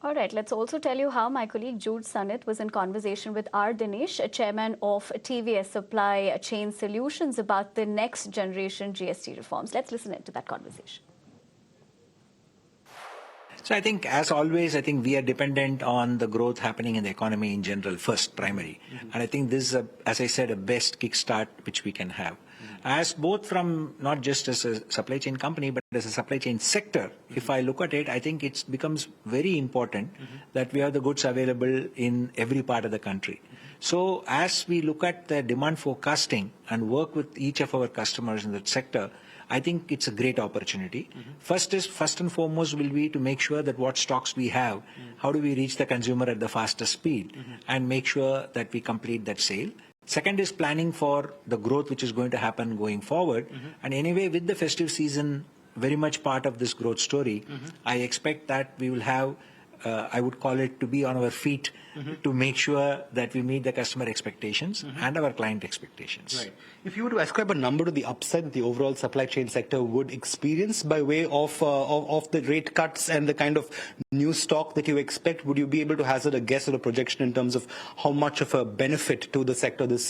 All right, let's also tell you how my colleague Jude Sanit was in conversation with R. Dinesh, chairman of TVS Supply Chain Solutions, about the next generation GST reforms. Let's listen into that conversation. So I think, as always, I think we are dependent on the growth happening in the economy in general first, primary. And I think this is, as I said, a best kickstart which we can have. As both from not just as a supply chain company, but as a supply chain sector, if I look at it, I think it becomes very important that we have the goods available in every part of the country. So as we look at the demand forecasting and work with each of our customers in that sector, I think it's a great opportunity. First and foremost will be to make sure that what stocks we have, how do we reach the consumer at the fastest speed and make sure that we complete that sale. Second is planning for the growth which is going to happen going forward. And anyway, with the festive season very much part of this growth story, I expect that we will have, I would call it, to be on our feet to make sure that we meet the customer expectations and our client expectations. Right. If you were to ascribe a number to the upside that the overall supply chain sector would experience by way of the rate cuts and the kind of new stock that you expect, would you be able to hazard a guess or a projection in terms of how much of a benefit to the sector this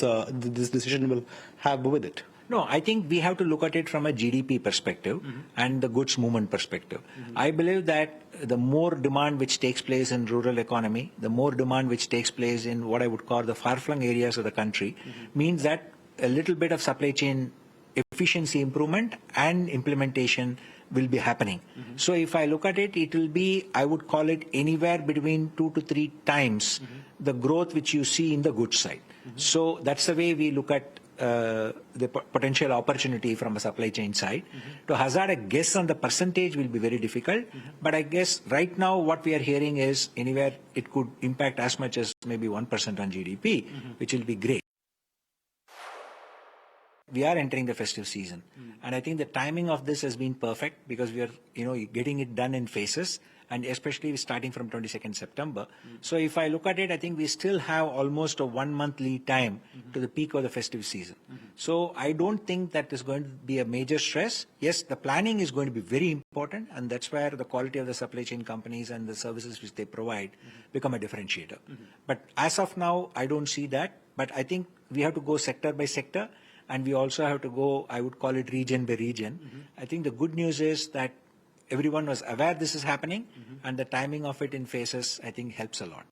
decision will have with it? No, I think we have to look at it from a GDP perspective and the goods movement perspective. I believe that the more demand which takes place in rural economy, the more demand which takes place in what I would call the far-flung areas of the country, means that a little bit of supply chain efficiency improvement and implementation will be happening. So if I look at it, it will be, I would call it, anywhere between 2 to 3 times the growth which you see in the goods side. So that's the way we look at the potential opportunity from a supply chain side. To hazard a guess on the percentage will be very difficult, but I guess right now what we are hearing is anywhere it could impact as much as maybe 1% on GDP, which will be great. We are entering the festive season, and I think the timing of this has been perfect because we are, getting it done in phases, and especially starting from 22nd September. So if I look at it, I think we still have almost a 1 month lead time to the peak of the festive season. So I don't think that is going to be a major stress. Yes, the planning is going to be very important, and that's where the quality of the supply chain companies and the services which they provide become a differentiator. But as of now, I don't see that. But I think we have to go sector by sector, and we also have to go, I would call it, region by region. I think the good news is that everyone was aware this is happening, and the timing of it in phases, I think, helps a lot.